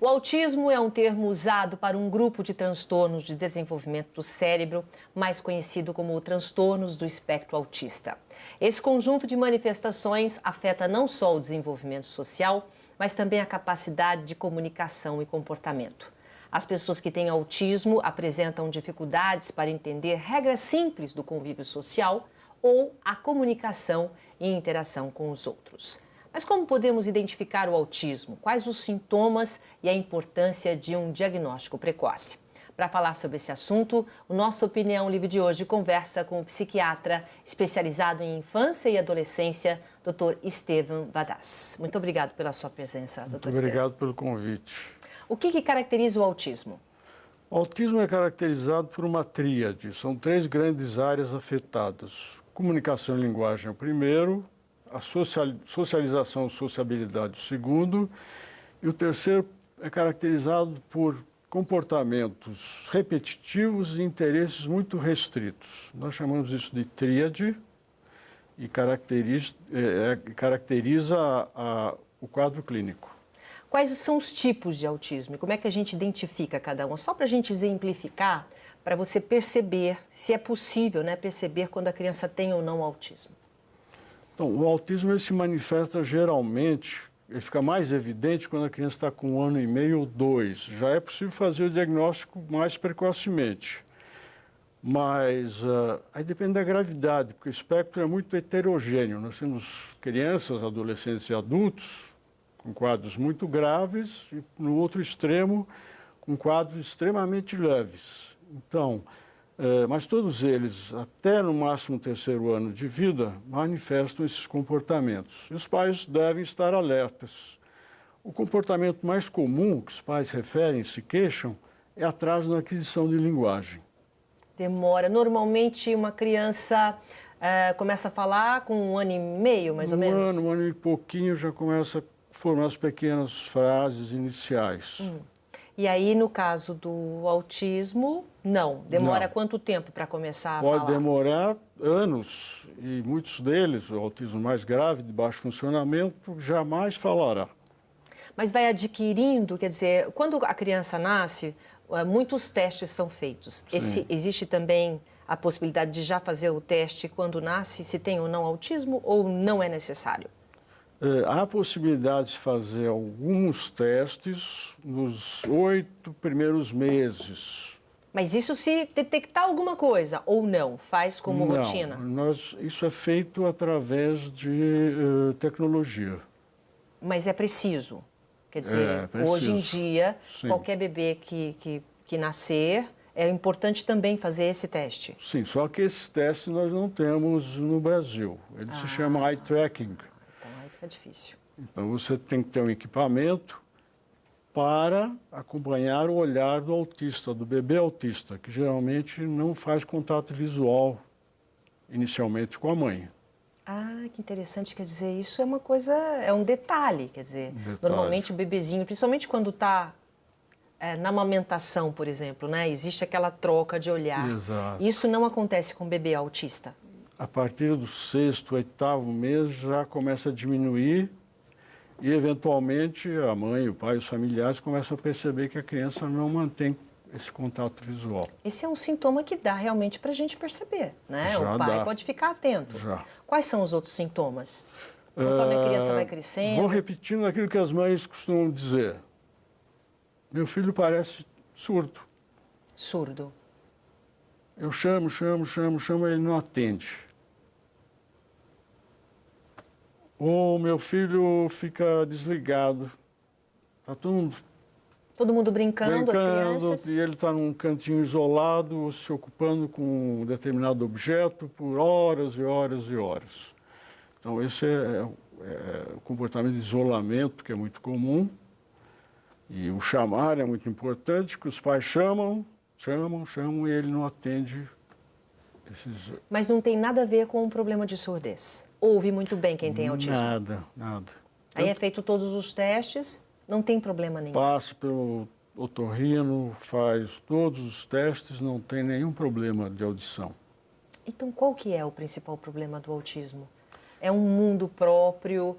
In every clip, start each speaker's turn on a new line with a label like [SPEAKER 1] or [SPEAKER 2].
[SPEAKER 1] O autismo é um termo usado para um grupo de transtornos de desenvolvimento do cérebro, mais conhecido como transtornos do espectro autista. Esse conjunto de manifestações afeta não só o desenvolvimento social, mas também a capacidade de comunicação e comportamento. As pessoas que têm autismo apresentam dificuldades para entender regras simples do convívio social ou a comunicação e interação com os outros. Mas como podemos identificar o autismo? Quais os sintomas e a importância de um diagnóstico precoce? Para falar sobre esse assunto, o Nossa Opinião Livre de hoje conversa com o psiquiatra especializado em infância e adolescência, Dr. Estevam Vadaz. Muito obrigado pela sua presença, Dr. Estevam.
[SPEAKER 2] Muito obrigado pelo convite.
[SPEAKER 1] O que caracteriza o autismo?
[SPEAKER 2] O autismo é caracterizado por uma tríade. São 3 grandes áreas afetadas. Comunicação e linguagem é o primeiro, a socialização e sociabilidade o segundo, e o terceiro é caracterizado por comportamentos repetitivos e interesses muito restritos. Nós chamamos isso de tríade e caracteriza o quadro clínico.
[SPEAKER 1] Quais são os tipos de autismo e como é que a gente identifica cada um? Só para a gente exemplificar, para você perceber se é possível, né, perceber quando a criança tem ou não autismo.
[SPEAKER 2] Então, o autismo ele se manifesta geralmente, ele fica mais evidente quando a criança está com 1 ano e meio ou 2. Já é possível fazer o diagnóstico mais precocemente. Mas aí depende da gravidade, porque o espectro é muito heterogêneo. Nós temos crianças, adolescentes e adultos com quadros muito graves e, no outro extremo, com quadros extremamente leves. Então, mas todos eles, até no máximo 3º ano de vida, manifestam esses comportamentos. E os pais devem estar alertas. O comportamento mais comum que os pais referem, se queixam, é atraso na aquisição de linguagem.
[SPEAKER 1] Demora. Normalmente, uma criança começa a falar com 1 ano e meio, mais ou menos?
[SPEAKER 2] 1 ano e pouquinho já começa a formar as pequenas frases iniciais.
[SPEAKER 1] E aí, no caso do autismo, não. Demora
[SPEAKER 2] Não.
[SPEAKER 1] quanto tempo para começar a falar?
[SPEAKER 2] Pode demorar anos, e muitos deles, o autismo mais grave, de baixo funcionamento, jamais falará.
[SPEAKER 1] Mas vai adquirindo, quer dizer, quando a criança nasce, muitos testes são feitos. Existe também a possibilidade de já fazer o teste quando nasce, se tem ou não autismo, ou não é necessário?
[SPEAKER 2] Há possibilidade de fazer alguns testes nos 8 primeiros meses.
[SPEAKER 1] Mas isso se detectar alguma coisa ou não? Faz como rotina?
[SPEAKER 2] Isso é feito através de tecnologia.
[SPEAKER 1] Mas é preciso? Quer dizer, hoje em dia, qualquer bebê que nascer, é importante também fazer esse teste?
[SPEAKER 2] Sim, só que esse teste nós não temos no Brasil. Ele se chama eye tracking.
[SPEAKER 1] É difícil.
[SPEAKER 2] Então, você tem que ter um equipamento para acompanhar o olhar do autista, do bebê autista, que geralmente não faz contato visual inicialmente com a mãe.
[SPEAKER 1] Ah, que interessante. Quer dizer, isso é uma coisa, é um detalhe. Quer dizer, normalmente o bebezinho, principalmente quando está na amamentação, por exemplo, né? Existe aquela troca de olhar.
[SPEAKER 2] Exato.
[SPEAKER 1] Isso não acontece com o bebê autista?
[SPEAKER 2] A partir do 6º, 8º mês já começa a diminuir e, eventualmente, a mãe, o pai, os familiares começam a perceber que a criança não mantém esse contato visual.
[SPEAKER 1] Esse é um sintoma que dá realmente para a gente perceber, né?
[SPEAKER 2] Já
[SPEAKER 1] o pai
[SPEAKER 2] dá.
[SPEAKER 1] pode ficar atento.
[SPEAKER 2] Já.
[SPEAKER 1] Quais são os outros sintomas? Conforme a criança vai crescendo?
[SPEAKER 2] Vou repetindo aquilo que as mães costumam dizer. Meu filho parece surdo.
[SPEAKER 1] Surdo.
[SPEAKER 2] Eu chamo, ele não atende. Ou meu filho fica desligado. Está
[SPEAKER 1] todo mundo brincando, as crianças?
[SPEAKER 2] E ele está num cantinho isolado, se ocupando com um determinado objeto por horas e horas e horas. Então, esse é o comportamento de isolamento, que é muito comum. E o chamar é muito importante, que os pais chamam e ele não atende.
[SPEAKER 1] Mas não tem nada a ver com o problema de surdez? Ouve muito bem quem tem autismo?
[SPEAKER 2] Nada.
[SPEAKER 1] Aí é feito todos os testes, não tem problema nenhum?
[SPEAKER 2] Passa pelo otorrino, faz todos os testes, não tem nenhum problema de audição.
[SPEAKER 1] Então, qual que é o principal problema do autismo? É um mundo próprio.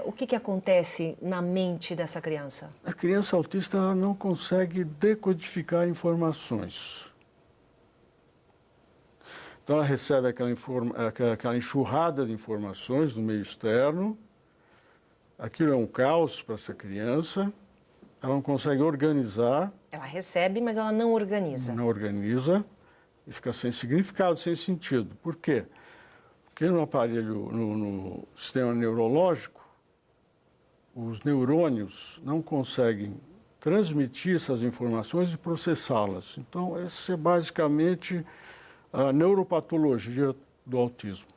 [SPEAKER 1] O que acontece na mente dessa criança?
[SPEAKER 2] A criança autista ela não consegue decodificar informações. Então, ela recebe aquela enxurrada de informações do meio externo. Aquilo é um caos para essa criança. Ela não consegue organizar.
[SPEAKER 1] Ela recebe, mas ela não organiza.
[SPEAKER 2] Não organiza e fica sem significado, sem sentido. Por quê? Porque no aparelho, no sistema neurológico, os neurônios não conseguem transmitir essas informações e processá-las. Então, essa é basicamente a neuropatologia do autismo.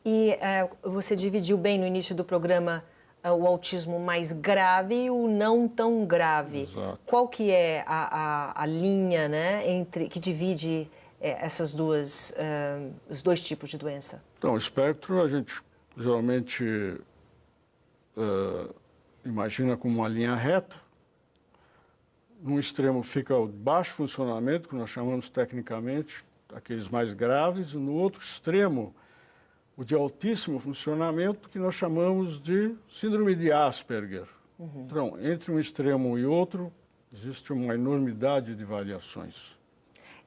[SPEAKER 1] E você dividiu bem no início do programa o autismo mais grave e o não tão grave.
[SPEAKER 2] Exato.
[SPEAKER 1] Qual que é a linha, né, que divide os dois tipos de doença?
[SPEAKER 2] Então, o espectro a gente geralmente imagina como uma linha reta. Num extremo fica o baixo funcionamento, que nós chamamos tecnicamente aqueles mais graves, e no outro extremo o de altíssimo funcionamento, que nós chamamos de síndrome de Asperger. Então, entre um extremo e outro, existe uma enormidade de variações.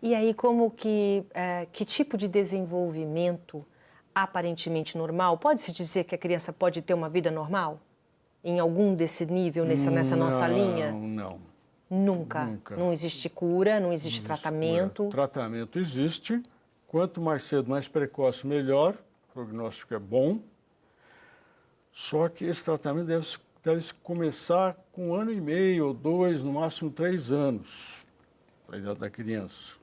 [SPEAKER 1] E aí, que tipo de desenvolvimento aparentemente normal? Pode-se dizer que a criança pode ter uma vida normal? Em algum desse nível, nessa nossa linha?
[SPEAKER 2] Não.
[SPEAKER 1] Nunca? Não existe cura, não existe tratamento?
[SPEAKER 2] Tratamento existe. Quanto mais cedo, mais precoce, melhor. O prognóstico é bom. Só que esse tratamento deve começar com 1 ano e meio, ou 2, no máximo 3 anos, para a idade da criança.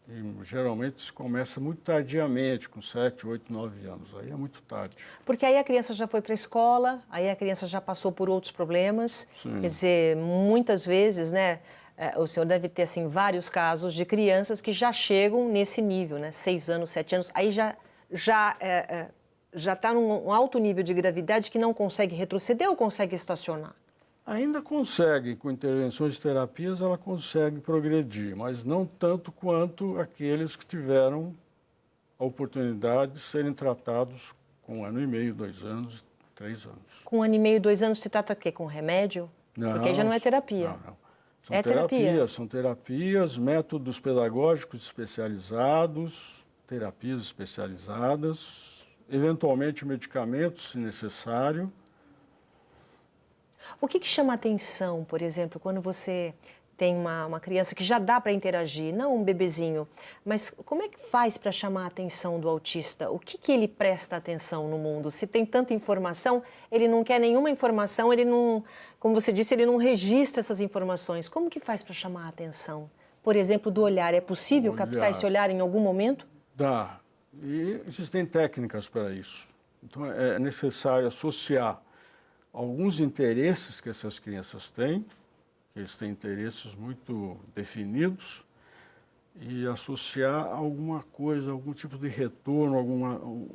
[SPEAKER 2] E, geralmente isso começa muito tardiamente, com 7, 8, 9 anos. Aí é muito tarde.
[SPEAKER 1] Porque aí a criança já foi para a escola, aí a criança já passou por outros problemas.
[SPEAKER 2] Sim.
[SPEAKER 1] Quer dizer, muitas vezes, né, o senhor deve ter assim, vários casos de crianças que já chegam nesse nível, né, 6 anos, 7 anos, aí já está num alto nível de gravidade que não consegue retroceder ou consegue estacionar?
[SPEAKER 2] Ainda consegue, com intervenções de terapias, ela consegue progredir, mas não tanto quanto aqueles que tiveram a oportunidade de serem tratados com 1 ano e meio, 2 anos, 3 anos.
[SPEAKER 1] Com 1 ano e meio, 2 anos, você trata o quê? Com remédio?
[SPEAKER 2] Não,
[SPEAKER 1] porque aí já não é terapia.
[SPEAKER 2] Não. São terapias, métodos pedagógicos especializados, terapias especializadas, eventualmente medicamentos, se necessário.
[SPEAKER 1] O que chama a atenção, por exemplo, quando você tem uma criança que já dá para interagir, não um bebezinho, mas como é que faz para chamar a atenção do autista? O que ele presta atenção no mundo? Se tem tanta informação, ele não quer nenhuma informação, ele não, como você disse, ele não registra essas informações. Como que faz para chamar a atenção? Por exemplo, do olhar. É possível captar esse olhar em algum momento?
[SPEAKER 2] Dá. E existem técnicas para isso. Então, é necessário associar alguns interesses que essas crianças têm, que eles têm interesses muito definidos, e associar alguma coisa, algum tipo de retorno,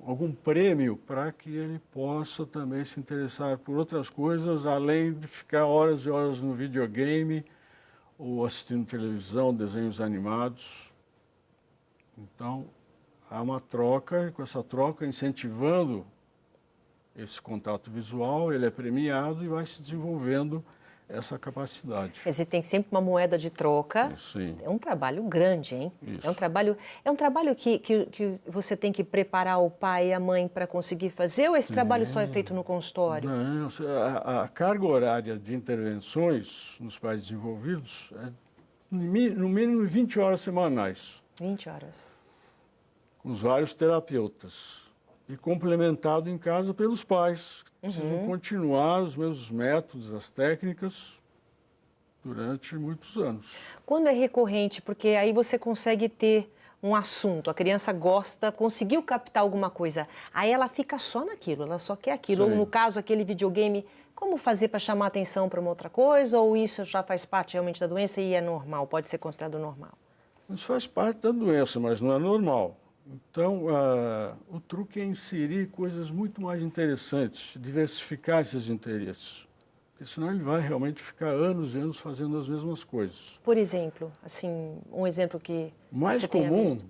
[SPEAKER 2] algum prêmio para que ele possa também se interessar por outras coisas, além de ficar horas e horas no videogame ou assistindo televisão, desenhos animados. Então, há uma troca, e com essa troca, incentivando esse contato visual, ele é premiado e vai se desenvolvendo essa capacidade.
[SPEAKER 1] Quer dizer, tem sempre uma moeda de troca.
[SPEAKER 2] Sim.
[SPEAKER 1] É um trabalho grande, hein?
[SPEAKER 2] Isso.
[SPEAKER 1] É um trabalho que você tem que preparar o pai e a mãe para conseguir fazer, ou esse trabalho só é feito no consultório?
[SPEAKER 2] Não, a carga horária de intervenções nos países desenvolvidos é no mínimo 20 horas semanais.
[SPEAKER 1] 20 horas.
[SPEAKER 2] Com os vários terapeutas. E complementado em casa pelos pais, que precisam continuar os mesmos métodos, as técnicas, durante muitos anos.
[SPEAKER 1] Quando é recorrente, porque aí você consegue ter um assunto, a criança gosta, conseguiu captar alguma coisa, aí ela fica só naquilo, ela só quer aquilo.
[SPEAKER 2] Sim.
[SPEAKER 1] Ou no caso, aquele videogame, como fazer para chamar atenção para uma outra coisa, ou isso já faz parte realmente da doença e é normal, pode ser considerado normal?
[SPEAKER 2] Isso faz parte da doença, mas não é normal. Então, o truque é inserir coisas muito mais interessantes, diversificar esses interesses, porque senão ele vai realmente ficar anos e anos fazendo as mesmas coisas.
[SPEAKER 1] Por exemplo, assim, um exemplo que
[SPEAKER 2] Mais
[SPEAKER 1] você tenha
[SPEAKER 2] comum
[SPEAKER 1] visto.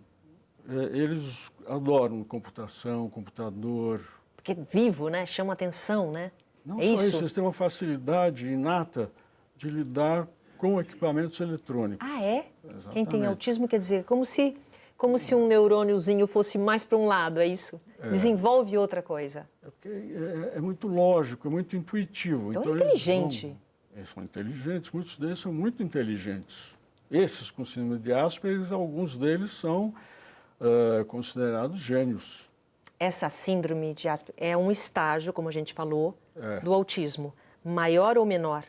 [SPEAKER 2] eles adoram computação, computador.
[SPEAKER 1] Porque é vivo, né? Chama atenção, né?
[SPEAKER 2] Não
[SPEAKER 1] é
[SPEAKER 2] só
[SPEAKER 1] isso,
[SPEAKER 2] eles têm uma facilidade inata de lidar com equipamentos eletrônicos.
[SPEAKER 1] Ah, é?
[SPEAKER 2] Exatamente.
[SPEAKER 1] Quem tem autismo, quer dizer, como se um neurôniozinho fosse mais para um lado, é isso? Desenvolve outra coisa.
[SPEAKER 2] Porque é muito lógico, é muito intuitivo.
[SPEAKER 1] Então é inteligente.
[SPEAKER 2] Eles são inteligentes, muitos deles são muito inteligentes. Esses com síndrome de Asperger, alguns deles são considerados gênios.
[SPEAKER 1] Essa síndrome de Asperger é um estágio, como a gente falou, do autismo. Maior ou menor?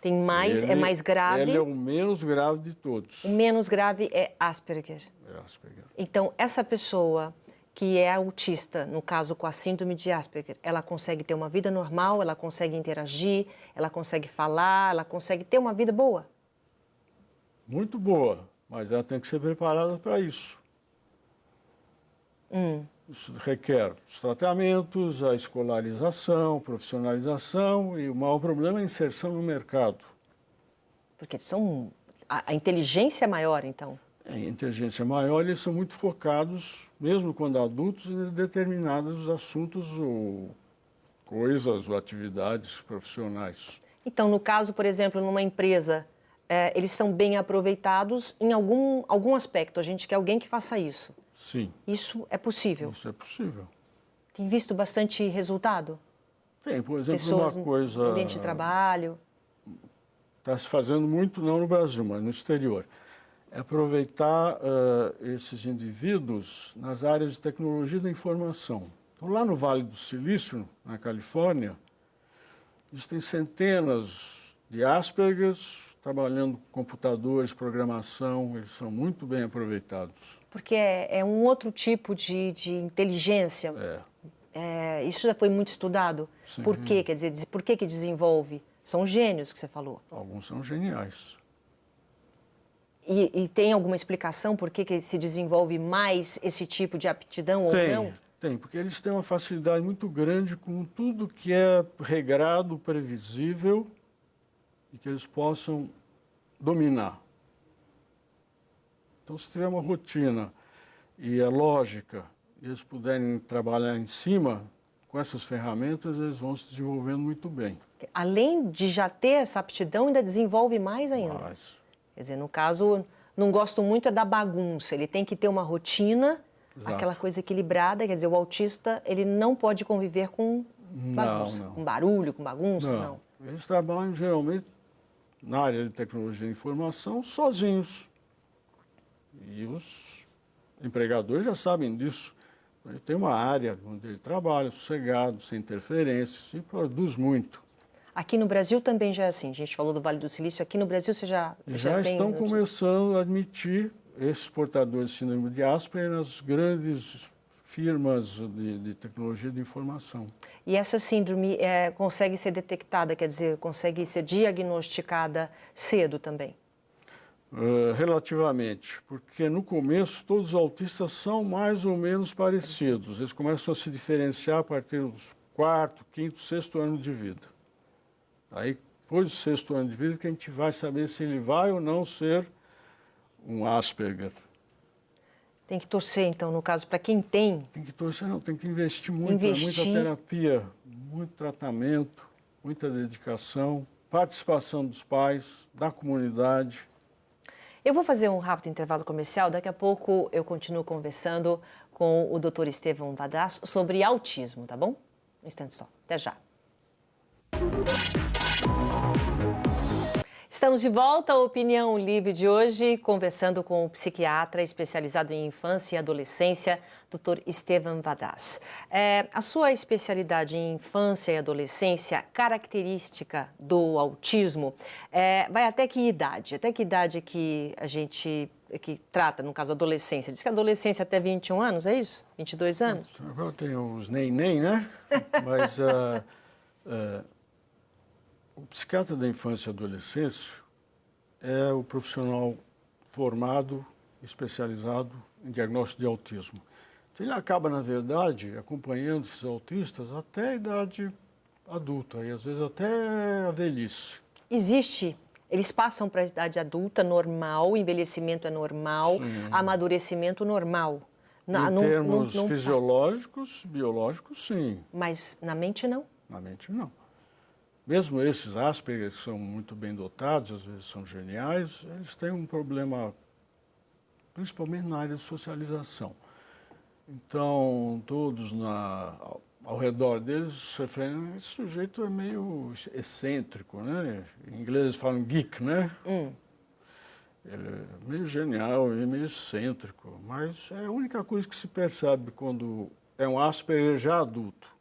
[SPEAKER 1] Tem mais, é mais grave?
[SPEAKER 2] Ele é o menos grave de todos.
[SPEAKER 1] O menos grave é Asperger.
[SPEAKER 2] É Asperger.
[SPEAKER 1] Então, essa pessoa que é autista, no caso com a síndrome de Asperger, ela consegue ter uma vida normal, ela consegue interagir, ela consegue falar, ela consegue ter uma vida boa?
[SPEAKER 2] Muito boa, mas ela tem que ser preparada para isso. Isso requer os tratamentos, a escolarização, a profissionalização e o maior problema é a inserção no mercado.
[SPEAKER 1] Porque eles são... A inteligência é maior, então?
[SPEAKER 2] A inteligência maior, eles são muito focados, mesmo quando adultos, em determinados assuntos ou coisas ou atividades profissionais.
[SPEAKER 1] Então, no caso, por exemplo, numa empresa, eles são bem aproveitados em algum aspecto. A gente quer alguém que faça isso.
[SPEAKER 2] Sim.
[SPEAKER 1] Isso é possível?
[SPEAKER 2] Isso é possível.
[SPEAKER 1] Tem visto bastante resultado?
[SPEAKER 2] Tem, por exemplo,
[SPEAKER 1] pessoas
[SPEAKER 2] uma coisa...
[SPEAKER 1] no ambiente de trabalho?
[SPEAKER 2] Está se fazendo muito, não no Brasil, mas no exterior. É aproveitar esses indivíduos nas áreas de tecnologia da informação. Então, lá no Vale do Silício, na Califórnia, existem centenas de Aspergers trabalhando com computadores, programação, eles são muito bem aproveitados.
[SPEAKER 1] Porque é um outro tipo de inteligência. Isso já foi muito estudado.
[SPEAKER 2] Sim.
[SPEAKER 1] Por quê? Quer dizer, por que desenvolve? São gênios que você falou.
[SPEAKER 2] Alguns são geniais.
[SPEAKER 1] E tem alguma explicação por que se desenvolve mais esse tipo de aptidão ou não?
[SPEAKER 2] Tem, porque eles têm uma facilidade muito grande com tudo que é regrado, previsível e que eles possam dominar. Então, se tiver uma rotina e é lógica, e eles puderem trabalhar em cima, com essas ferramentas, eles vão se desenvolvendo muito bem.
[SPEAKER 1] Além de já ter essa aptidão, ainda desenvolve mais ainda.
[SPEAKER 2] Mas,
[SPEAKER 1] quer dizer, no caso, não gosto muito é da bagunça. Ele tem que ter uma rotina,
[SPEAKER 2] exato.
[SPEAKER 1] Aquela coisa equilibrada. Quer dizer, o autista, ele não pode conviver com bagunça,
[SPEAKER 2] não.
[SPEAKER 1] com barulho, com bagunça, não.
[SPEAKER 2] Eles trabalham, geralmente, na área de tecnologia e informação, sozinhos. E os empregadores já sabem disso. Ele tem uma área onde ele trabalha, sossegado, sem interferências, e produz muito.
[SPEAKER 1] Aqui no Brasil também já é assim. A gente falou do Vale do Silício. Aqui no Brasil você já tem
[SPEAKER 2] estão
[SPEAKER 1] notícia?
[SPEAKER 2] começando a admitir esses portadores de síndrome de Asperger nas grandes firmas de tecnologia de informação.
[SPEAKER 1] E essa síndrome consegue ser detectada, quer dizer, consegue ser diagnosticada cedo também?
[SPEAKER 2] Relativamente, porque no começo todos os autistas são mais ou menos parecidos. Eles começam a se diferenciar a partir dos 4º, 5º, 6º ano de vida. Aí, depois do 6º ano de vida, que a gente vai saber se ele vai ou não ser um Asperger.
[SPEAKER 1] Tem que torcer, então, no caso, para quem tem.
[SPEAKER 2] Tem que torcer, não, tem que investir muito, muita terapia, muito tratamento, muita dedicação, participação dos pais, da comunidade.
[SPEAKER 1] Eu vou fazer um rápido intervalo comercial, daqui a pouco eu continuo conversando com o Dr. Estevão Vadas sobre autismo, tá bom? Um instante só, até já. Estamos de volta à Opinião Livre de hoje, conversando com o psiquiatra especializado em infância e adolescência, Dr. Estevão Vadas. A sua especialidade em infância e adolescência, característica do autismo, vai até que idade? Até que idade que a gente trata, no caso, adolescência? Diz que a adolescência até 21 anos, é isso? 22 anos?
[SPEAKER 2] Agora tem os nem, né? Mas... o psiquiatra da infância e adolescência é o profissional formado, especializado em diagnóstico de autismo. Então, ele acaba, na verdade, acompanhando esses autistas até a idade adulta e, às vezes, até a velhice.
[SPEAKER 1] Eles passam para a idade adulta normal, envelhecimento é normal,
[SPEAKER 2] sim.
[SPEAKER 1] Amadurecimento normal.
[SPEAKER 2] Em termos fisiológicos, biológicos, sim.
[SPEAKER 1] Mas na mente, não?
[SPEAKER 2] Na mente, não. Mesmo esses Asperger, que são muito bem dotados, às vezes são geniais, eles têm um problema, principalmente na área de socialização. Então, todos ao redor deles se referem, esse sujeito é meio excêntrico, né? Em inglês eles falam geek, né? Ele é meio genial, ele é meio excêntrico, mas é a única coisa que se percebe quando é um Asperger já adulto.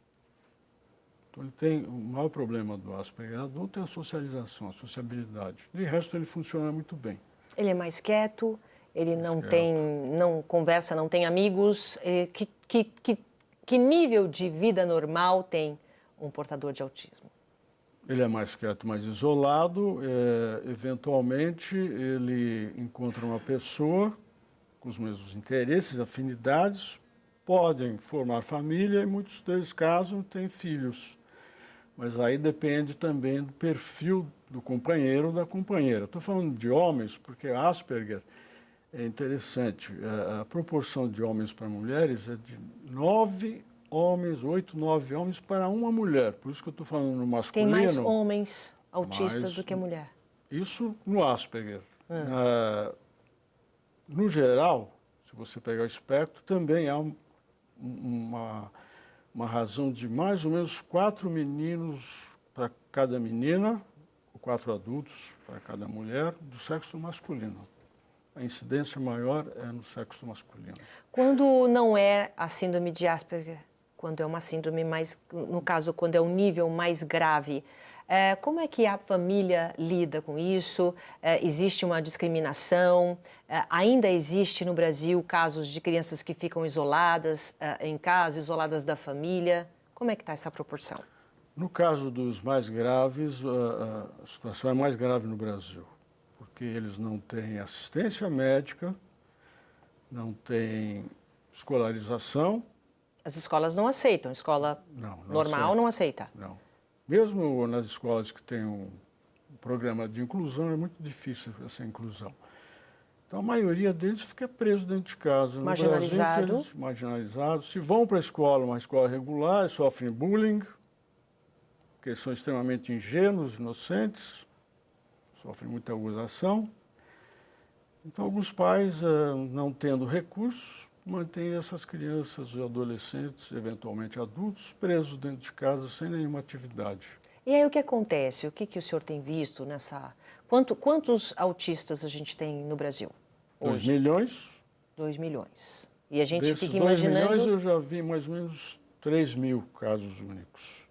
[SPEAKER 2] Então, ele tem, o maior problema do Asperger adulto é a socialização, a sociabilidade. De resto, ele funciona muito bem.
[SPEAKER 1] Ele é mais quieto, ele não conversa, não tem amigos. Que nível de vida normal tem um portador de autismo?
[SPEAKER 2] Ele é mais quieto, mais isolado. Eventualmente, ele encontra uma pessoa com os mesmos interesses, afinidades, podem formar família e muitos deles casam e têm filhos. Mas aí depende também do perfil do companheiro ou da companheira. Estou falando de homens porque Asperger é interessante. A proporção de homens para mulheres é de 9 homens, 8, 9 homens para uma mulher. Por isso que eu estou falando no masculino.
[SPEAKER 1] Tem mais homens autistas do que mulher.
[SPEAKER 2] Isso no Asperger. No geral, se você pegar o espectro, também há uma razão de mais ou menos 4 meninos para cada menina, ou 4 adultos para cada mulher, do sexo masculino. A incidência maior é no sexo masculino.
[SPEAKER 1] Quando não é a síndrome de Asperger, quando é uma síndrome mais, no caso, quando é um nível mais grave, como é que a família lida com isso? Existe uma discriminação? Ainda existe no Brasil casos de crianças que ficam isoladas em casa, isoladas da família? Como é que está essa proporção?
[SPEAKER 2] No caso dos mais graves, a situação é mais grave no Brasil, porque eles não têm assistência médica, não têm escolarização.
[SPEAKER 1] As escolas não aceitam, a escola normal não aceita.
[SPEAKER 2] Não. Mesmo nas escolas que têm um programa de inclusão, é muito difícil essa inclusão. Então, a maioria deles fica preso dentro de casa.
[SPEAKER 1] Marginalizado.
[SPEAKER 2] No Brasil, marginalizados. Se vão para a escola, uma escola regular, sofrem bullying, porque são extremamente ingênuos, inocentes, sofrem muita acusação. Então, alguns pais, não tendo recursos, mantêm essas crianças e adolescentes, eventualmente adultos, presos dentro de casa sem nenhuma atividade.
[SPEAKER 1] E aí o que acontece? O que o senhor tem visto nessa... Quantos autistas a gente tem no Brasil hoje?
[SPEAKER 2] 2 milhões.
[SPEAKER 1] 2 milhões. E a gente
[SPEAKER 2] Desses
[SPEAKER 1] fica imaginando...
[SPEAKER 2] 2 milhões eu já vi mais ou menos 3 mil casos únicos.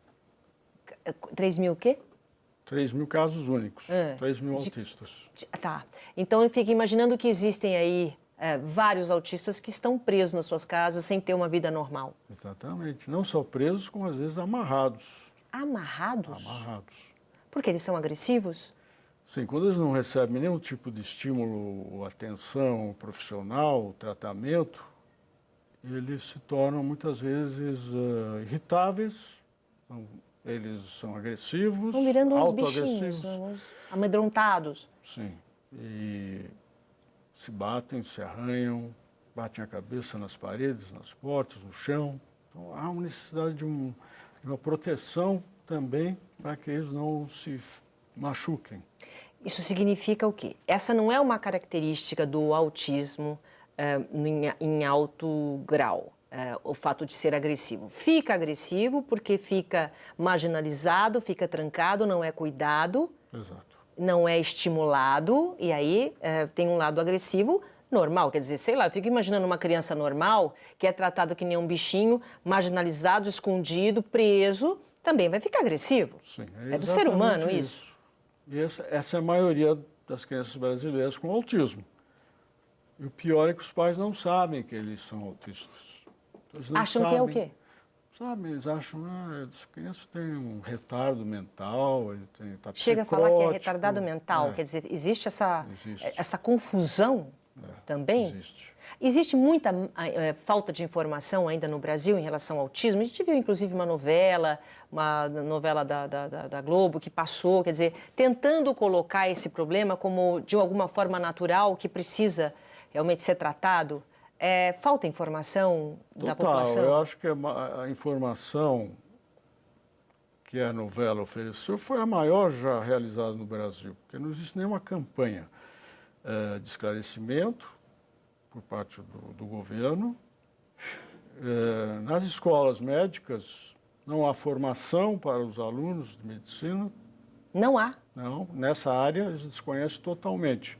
[SPEAKER 1] 3 mil o quê?
[SPEAKER 2] 3 mil casos únicos, 3 mil autistas.
[SPEAKER 1] Tá. Então eu fico imaginando que existem aí vários autistas que estão presos nas suas casas sem ter uma vida normal.
[SPEAKER 2] Exatamente. Não só presos, como às vezes amarrados.
[SPEAKER 1] Amarrados?
[SPEAKER 2] Amarrados.
[SPEAKER 1] Porque eles são agressivos?
[SPEAKER 2] Sim, quando eles não recebem nenhum tipo de estímulo, atenção profissional, tratamento, eles se tornam muitas vezes irritáveis, eles são agressivos,
[SPEAKER 1] estão virando uns
[SPEAKER 2] autoagressivos.
[SPEAKER 1] Bichinhos, amedrontados.
[SPEAKER 2] Sim, e se batem, se arranham, batem a cabeça nas paredes, nas portas, no chão. Então, há uma necessidade de uma proteção também para que eles não se machuquem.
[SPEAKER 1] Isso significa o quê? Essa não é uma característica do autismo em alto grau, o fato de ser agressivo. Fica agressivo porque fica marginalizado, fica trancado, não é cuidado.
[SPEAKER 2] Exato.
[SPEAKER 1] Não é estimulado, e aí tem um lado agressivo normal. Quer dizer, sei lá, eu fico imaginando uma criança normal que é tratada que nem um bichinho, marginalizado, escondido, preso, também vai ficar agressivo.
[SPEAKER 2] Sim,
[SPEAKER 1] é do ser humano isso.
[SPEAKER 2] E essa é a maioria das crianças brasileiras com autismo. E o pior é que os pais não sabem que eles são autistas. Eles não
[SPEAKER 1] acham
[SPEAKER 2] sabem,
[SPEAKER 1] que é o quê?
[SPEAKER 2] Sabe, eles acham que essa criança tem um retardo mental, ele tá
[SPEAKER 1] Chega a falar que é retardado mental, quer dizer, existe essa confusão também?
[SPEAKER 2] Existe.
[SPEAKER 1] Existe muita falta de informação ainda no Brasil em relação ao autismo. A gente viu, inclusive, uma novela da Globo que passou, quer dizer, tentando colocar esse problema como, de alguma forma, natural, que precisa realmente ser tratado. Falta informação da
[SPEAKER 2] Total,
[SPEAKER 1] população?
[SPEAKER 2] eu acho que a informação que a novela ofereceu foi a maior já realizada no Brasil, porque não existe nenhuma campanha de esclarecimento por parte do governo. Nas escolas médicas não há formação para os alunos de medicina.
[SPEAKER 1] Não há?
[SPEAKER 2] Não, nessa área eles desconhecem totalmente.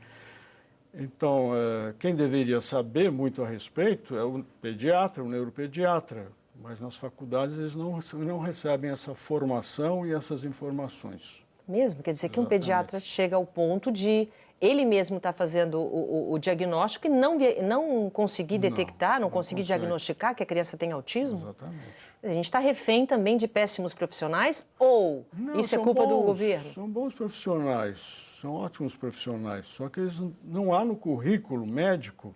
[SPEAKER 2] Então, quem deveria saber muito a respeito é o pediatra, o neuropediatra, mas nas faculdades eles não recebem essa formação e essas informações.
[SPEAKER 1] Mesmo? Quer dizer que um
[SPEAKER 2] Exatamente.
[SPEAKER 1] pediatra chega ao ponto de ele mesmo estar fazendo o diagnóstico e não conseguir detectar, não conseguir diagnosticar que a criança tem autismo?
[SPEAKER 2] Exatamente.
[SPEAKER 1] A gente está refém também de péssimos profissionais ou isso é culpa do governo?
[SPEAKER 2] São bons profissionais, são ótimos profissionais, só que eles não há no currículo médico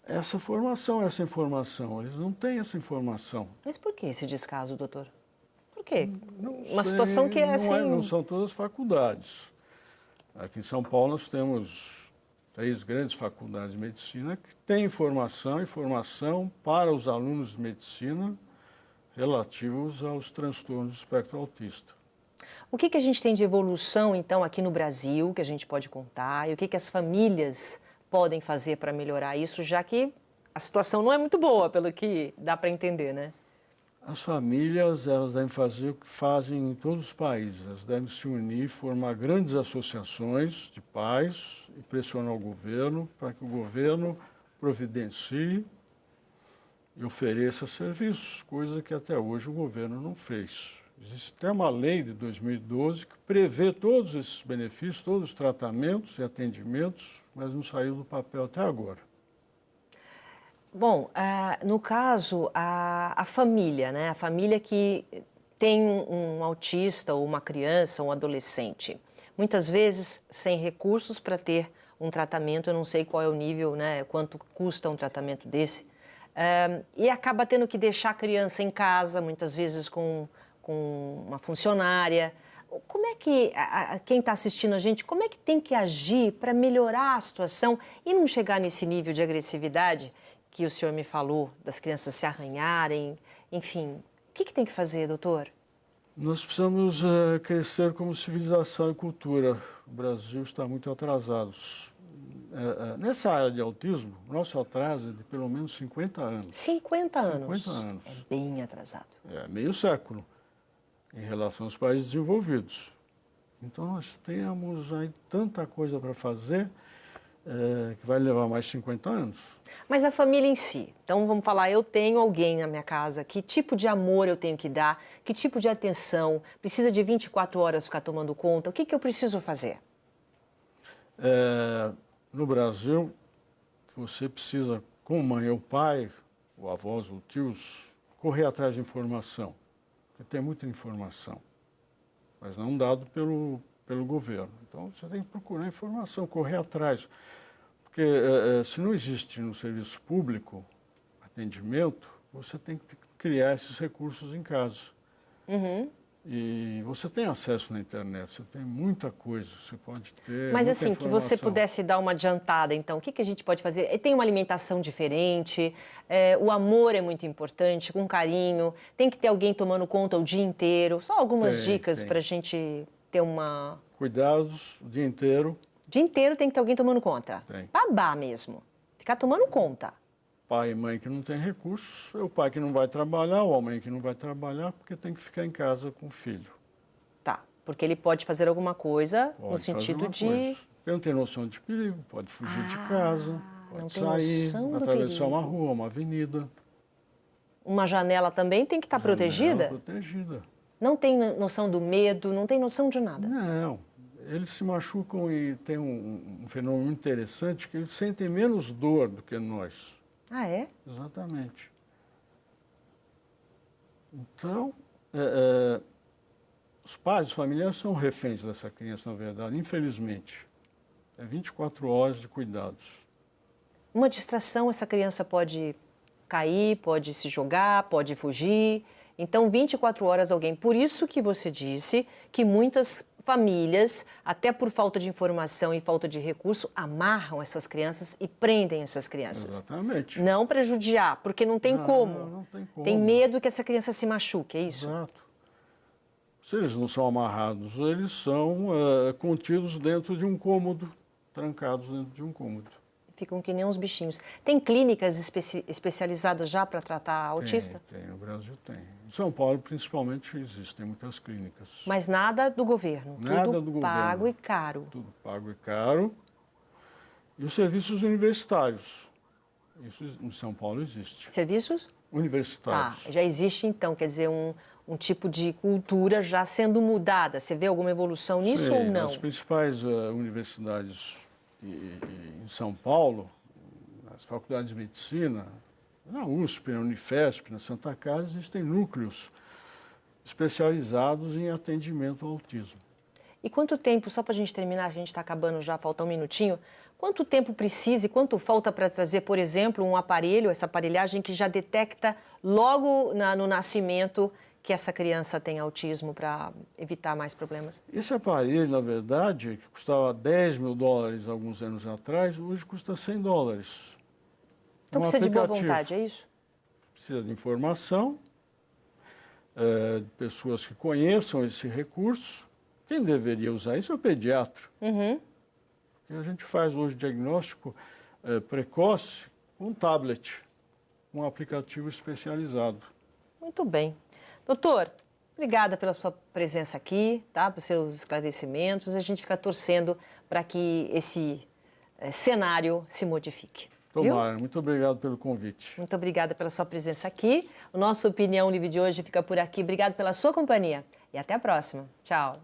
[SPEAKER 2] essa formação, essa informação. Eles não têm essa informação.
[SPEAKER 1] Mas por que esse descaso, doutor? Por quê?
[SPEAKER 2] Uma
[SPEAKER 1] situação que é assim...
[SPEAKER 2] Não são todas as faculdades. Aqui em São Paulo nós temos 3 grandes faculdades de medicina que têm informação para os alunos de medicina relativos aos transtornos do espectro autista.
[SPEAKER 1] O que a gente tem de evolução, então, aqui no Brasil, que a gente pode contar, e o que as famílias podem fazer para melhorar isso, já que a situação não é muito boa, pelo que dá para entender, né?
[SPEAKER 2] As famílias, elas devem fazer o que fazem em todos os países. Elas devem se unir, formar grandes associações de pais e pressionar o governo para que o governo providencie e ofereça serviços, coisa que até hoje o governo não fez. Existe até uma lei de 2012 que prevê todos esses benefícios, todos os tratamentos e atendimentos, mas não saiu do papel até agora.
[SPEAKER 1] Bom, no caso, a família, né? A família que tem um autista ou uma criança, um adolescente, muitas vezes sem recursos para ter um tratamento, eu não sei qual é o nível, né? Quanto custa um tratamento desse, e acaba tendo que deixar a criança em casa, muitas vezes com uma funcionária. Como é que, quem está assistindo a gente, como é que tem que agir para melhorar a situação e não chegar nesse nível de agressividade que o senhor me falou, das crianças se arranharem, enfim. O que tem que fazer, doutor?
[SPEAKER 2] Nós precisamos crescer como civilização e cultura. O Brasil está muito atrasado. Nessa área de autismo, nosso atraso é de pelo menos 50 anos.
[SPEAKER 1] 50 anos?
[SPEAKER 2] 50 anos.
[SPEAKER 1] É bem atrasado.
[SPEAKER 2] É meio século em relação aos países desenvolvidos. Então, nós temos aí tanta coisa para fazer que vai levar mais 50 anos.
[SPEAKER 1] Mas a família em si, então vamos falar, eu tenho alguém na minha casa, que tipo de amor eu tenho que dar, que tipo de atenção, precisa de 24 horas ficar tomando conta, o que eu preciso fazer?
[SPEAKER 2] No Brasil, você precisa, como mãe ou pai, ou avós ou tios, correr atrás de informação, porque tem muita informação, mas não dado pelo governo. Então, você tem que procurar informação, correr atrás. Porque se não existe no serviço público atendimento, você tem que criar esses recursos em casa.
[SPEAKER 1] Uhum.
[SPEAKER 2] E você tem acesso na internet, você tem muita coisa, você pode ter.
[SPEAKER 1] Mas
[SPEAKER 2] muita
[SPEAKER 1] assim,
[SPEAKER 2] informação.
[SPEAKER 1] que você pudesse dar uma adiantada, então, o que a gente pode fazer? Tem uma alimentação diferente, o amor é muito importante, com carinho, tem que ter alguém tomando conta o dia inteiro. Só algumas dicas para a gente ter uma...
[SPEAKER 2] Cuidados o dia inteiro.
[SPEAKER 1] O dia inteiro tem que ter alguém tomando conta.
[SPEAKER 2] Tem.
[SPEAKER 1] Babá mesmo. Ficar tomando conta.
[SPEAKER 2] Pai e mãe que não tem recursos, é o pai que não vai trabalhar, ou a mãe que não vai trabalhar, porque tem que ficar em casa com o filho.
[SPEAKER 1] Tá, porque ele pode fazer alguma coisa
[SPEAKER 2] Pode
[SPEAKER 1] no sentido de...
[SPEAKER 2] Porque não tem noção de perigo, pode fugir de casa, pode sair, atravessar uma rua, uma avenida.
[SPEAKER 1] Uma janela também tem que estar protegida?
[SPEAKER 2] Protegida.
[SPEAKER 1] Não tem noção do medo, não tem noção de nada?
[SPEAKER 2] Não. Eles se machucam e tem um fenômeno interessante que eles sentem menos dor do que nós.
[SPEAKER 1] Ah, é?
[SPEAKER 2] Exatamente. Então, os pais, os familiares são reféns dessa criança, na verdade, infelizmente. É 24 horas de cuidados.
[SPEAKER 1] Uma distração, essa criança pode cair, pode se jogar, pode fugir. Então, 24 horas alguém. Por isso que você disse que muitas famílias, até por falta de informação e falta de recurso, amarram essas crianças e prendem essas crianças.
[SPEAKER 2] Exatamente.
[SPEAKER 1] Não para judiar, porque não tem como.
[SPEAKER 2] Não tem como.
[SPEAKER 1] Tem medo que essa criança se machuque, é isso?
[SPEAKER 2] Exato. Se eles não são amarrados, eles são contidos dentro de um cômodo, trancados dentro de um cômodo.
[SPEAKER 1] Ficam que nem uns bichinhos. Tem clínicas especializadas já para tratar autista?
[SPEAKER 2] Tem, no Brasil tem. Em São Paulo, principalmente, existem muitas clínicas.
[SPEAKER 1] Mas nada do governo?
[SPEAKER 2] Nada
[SPEAKER 1] tudo
[SPEAKER 2] do governo.
[SPEAKER 1] Pago e caro?
[SPEAKER 2] Tudo pago e caro. E os serviços universitários. Isso em São Paulo existe.
[SPEAKER 1] Serviços?
[SPEAKER 2] Universitários.
[SPEAKER 1] Tá, já existe então, quer dizer, um tipo de cultura já sendo mudada. Você vê alguma evolução nisso
[SPEAKER 2] Sim,
[SPEAKER 1] ou não?
[SPEAKER 2] as principais universidades em São Paulo, nas faculdades de medicina, na USP, na Unifesp, na Santa Casa, existem núcleos especializados em atendimento ao autismo.
[SPEAKER 1] E quanto tempo, só para a gente terminar, a gente está acabando já, falta um minutinho, quanto tempo precisa e quanto falta para trazer, por exemplo, um aparelho, essa aparelhagem que já detecta logo no nascimento que essa criança tem autismo para evitar mais problemas?
[SPEAKER 2] Esse aparelho, na verdade, que custava $10 mil alguns anos atrás, hoje custa $100.
[SPEAKER 1] Então precisa de boa vontade, é isso?
[SPEAKER 2] Precisa de informação, de pessoas que conheçam esse recurso. Quem deveria usar isso é o pediatra.
[SPEAKER 1] Uhum.
[SPEAKER 2] Porque a gente faz hoje diagnóstico precoce com um tablet, um aplicativo especializado.
[SPEAKER 1] Muito bem. Doutor, obrigada pela sua presença aqui, tá? Pelos seus esclarecimentos. A gente fica torcendo para que esse cenário se modifique.
[SPEAKER 2] Tomara.
[SPEAKER 1] Viu?
[SPEAKER 2] Muito obrigado pelo convite.
[SPEAKER 1] Muito obrigada pela sua presença aqui. O nosso Opinião Livre de hoje fica por aqui. Obrigado pela sua companhia e até a próxima. Tchau.